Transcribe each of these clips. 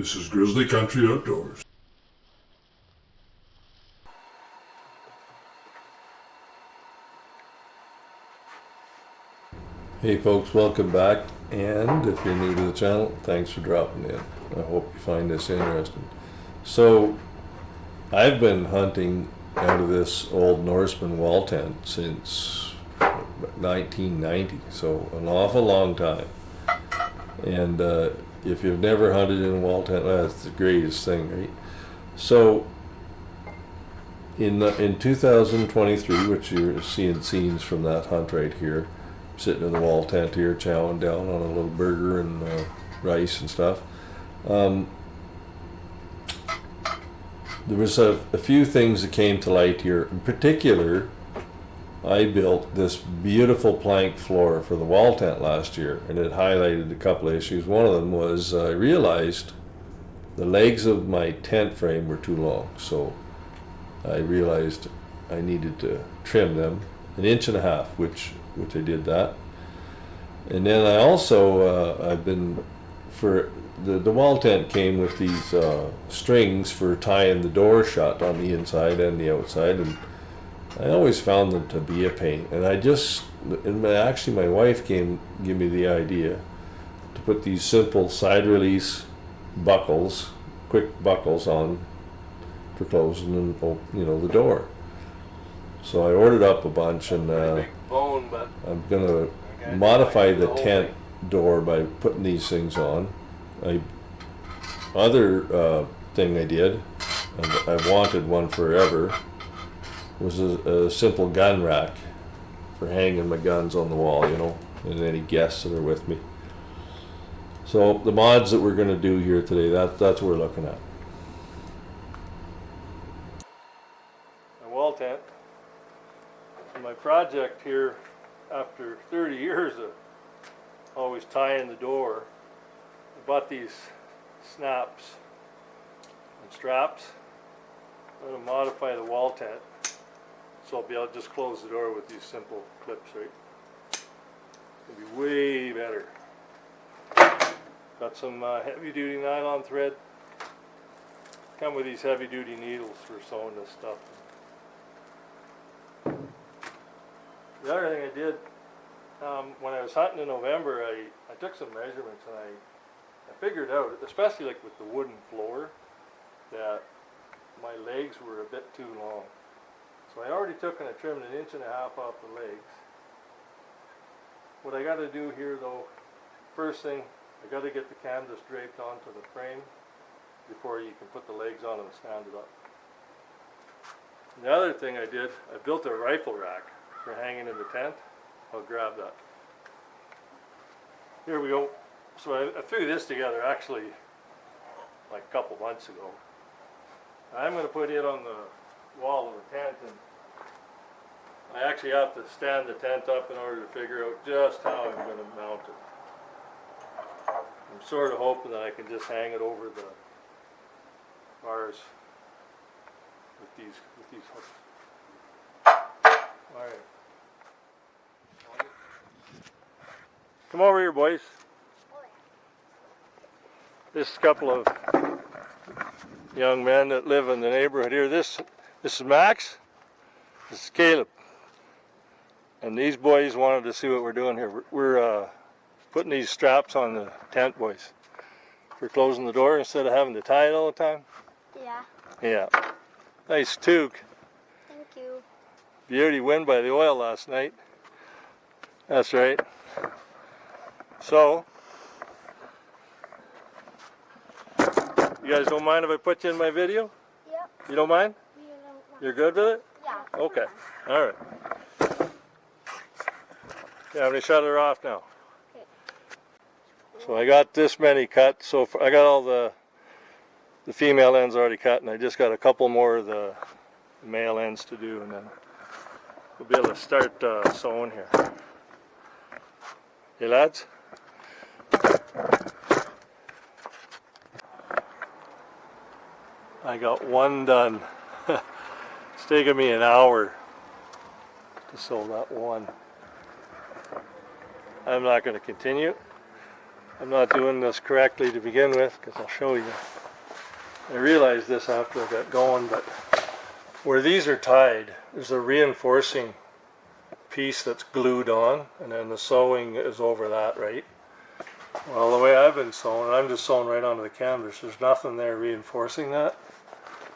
This is Grizzly Country Outdoors. Hey folks, welcome back, and if you're new to the channel, thanks for dropping in. I hope you find this interesting. So, I've been hunting out of this old Norseman wall tent since 1990, so an awful long time. And if you've never hunted in a wall tent, that's the greatest thing, right? So, in 2023, which you're seeing scenes from that hunt right here, sitting in the wall tent here, chowing down on a little burger and rice and stuff. There was a few things that came to light here. In particular, I built this beautiful plank floor for the wall tent last year, and it highlighted a couple of issues. One of them was I realized the legs of my tent frame were too long, so I realized I needed to trim them 1.5 inches, which I did that. And then I also I've been, for the wall tent came with these strings for tying the door shut on the inside and the outside, and I always found them to be a pain. And actually my wife give me the idea to put these simple side release buckles, quick buckles on for closing and the door. So I ordered up a bunch, and I'm gonna modify the tent door by putting these things on. Other thing I did, and I've wanted one forever, was a simple gun rack for hanging my guns on the wall, and any guests that are with me. So the mods that we're gonna do here today, that's what we're looking at. A wall tent. My project here, after 30 years of always tying the door, I bought these snaps and straps. I'm going to modify the wall tent so I'll be able to just close the door with these simple clips, right? It'll be way better. Got some heavy duty nylon thread. Come with these heavy duty needles for sewing this stuff. The other thing I did, when I was hunting in November, I took some measurements, and I figured out, especially like with the wooden floor, that my legs were a bit too long. So I already took and I trimmed 1.5 inches off the legs. What I got to do here though, first thing, I got to get the canvas draped onto the frame before you can put the legs on and stand it up. And the other thing I did, I built a rifle rack for hanging in the tent. I'll grab that. Here we go. So I threw this together actually like a couple months ago. I'm going to put it on the wall of the tent, and I actually have to stand the tent up in order to figure out just how I'm going to mount it. I'm sort of hoping that I can just hang it over the bars with these hooks. All right. Come over here, boys. This couple of young men that live in the neighborhood here. This is Max. This is Caleb. And these boys wanted to see what we're doing here. We're putting these straps on the tent, boys, for closing the door instead of having to tie it all the time. Yeah. Yeah. Nice toque. Thank you. Beauty, win by the oil last night. That's right. So, you guys don't mind if I put you in my video? Yep. You don't mind? You don't mind. You're good with it? Yeah. Okay. All right. Yeah, I'm going to shut her off now. Okay. So I got this many cut. So I got all the female ends already cut, and I just got a couple more of the male ends to do, and then we'll be able to start sewing here. Hey lads? I got one done. It's taken me an hour to sew that one. I'm not going to continue. I'm not doing this correctly to begin with, because I'll show you. I realized this after I got going, but where these are tied, there's a reinforcing piece that's glued on, and then the sewing is over that, right? Well, the way I've been sewing, I'm just sewing right onto the canvas. There's nothing there reinforcing that.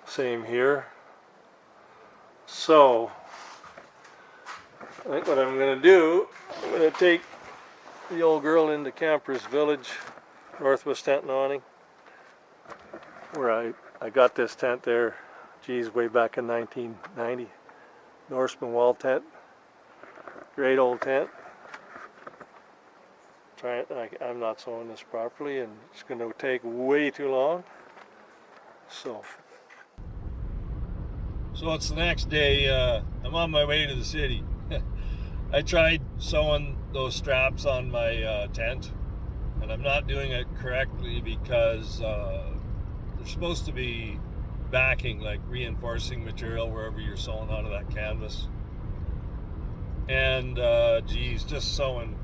Same here. So, I think what I'm going to do, I'm going to take the old girl into Campers Village, Northwest Tent Awning, where I got this tent there, geez, way back in 1990. Norseman wall tent. Great old tent. I'm not sewing this properly, and it's going to take way too long. So it's the next day. I'm on my way to the city. I tried sewing those straps on my tent, and I'm not doing it correctly because they're supposed to be backing, like reinforcing material wherever you're sewing onto that canvas. And geez, just sewing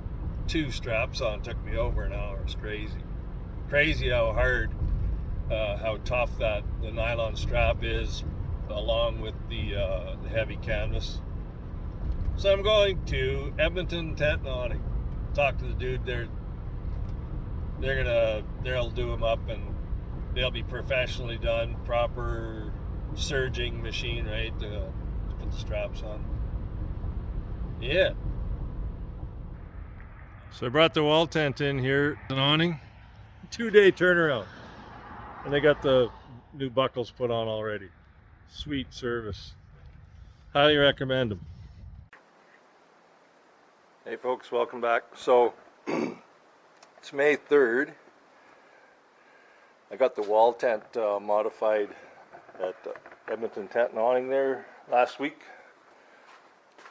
2 straps on took me over an hour. It's crazy how hard, how tough the nylon strap is, along with the heavy canvas. So I'm going to Edmonton Tent Awning. Talk to the dude there. They'll do them up, and they'll be professionally done, proper serging machine, right, to put the straps on. Yeah. So I brought the wall tent in here, an awning, 2-day turnaround, and they got the new buckles put on already. Sweet service. Highly recommend them. Hey folks, welcome back. So it's May 3rd. I got the wall tent modified at Edmonton Tent Awning there last week,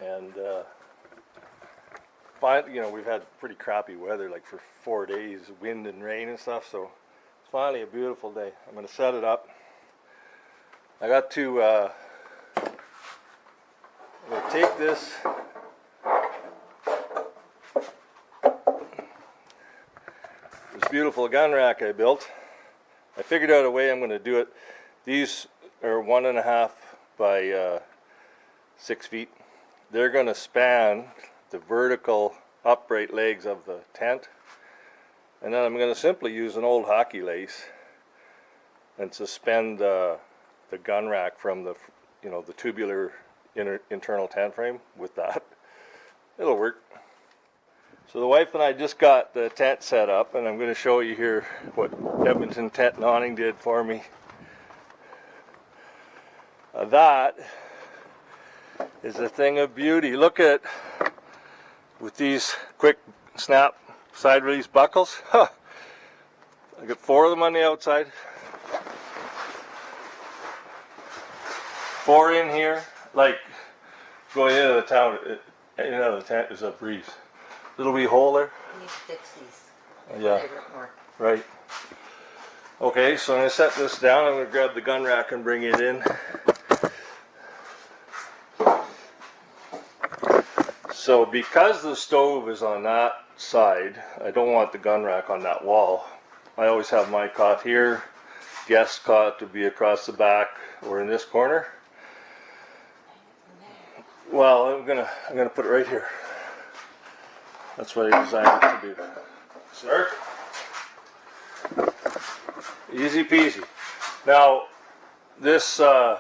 and we've had pretty crappy weather, like for 4 days, wind and rain and stuff, so it's finally a beautiful day. I'm going to set it up. I got to I'm going to take this beautiful gun rack I built. I figured out a way I'm going to do it. These are 1.5 by 6 feet. They're going to span the vertical upright legs of the tent, and then I'm going to simply use an old hockey lace and suspend the gun rack from the the tubular internal tent frame with that. It'll work. So the wife and I just got the tent set up, and I'm going to show you here what Edmonton Tent Awning did for me. That is a thing of beauty. Look at, with these quick snap side release buckles. Huh. I got 4 of them on the outside. 4 in here. Like going into the town, into the tent is a breeze. Little wee hole there. You need to fix these. Yeah. Right. Okay, so I'm going to set this down. I'm going to grab the gun rack and bring it in. So because the stove is on that side, I don't want the gun rack on that wall. I always have my cot here, guest cot to be across the back or in this corner. Well, I'm gonna put it right here. That's what I designed it to do. Sir? Easy peasy. Now, this, I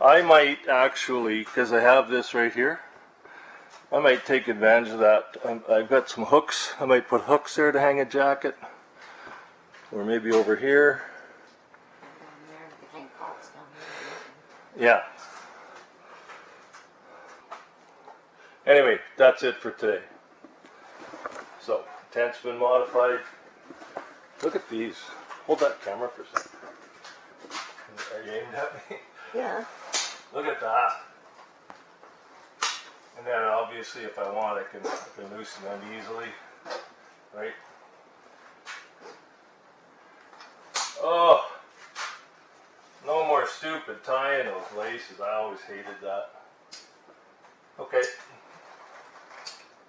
might actually, because I have this right here, I might take advantage of that. I've got some hooks. I might put hooks there to hang a jacket. Or maybe over here. Yeah. Anyway, that's it for today. So, tent's been modified. Look at these. Hold that camera for a second. Are you aimed at me? Yeah. Look at that. And then obviously if I want, I can loosen them easily. Right? Oh! No more stupid tying those laces. I always hated that. Okay.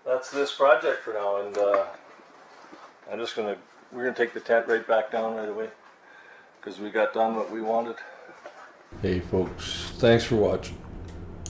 That's this project for now, and we're gonna take the tent right back down right away because we got done what we wanted. Hey folks, thanks for watching.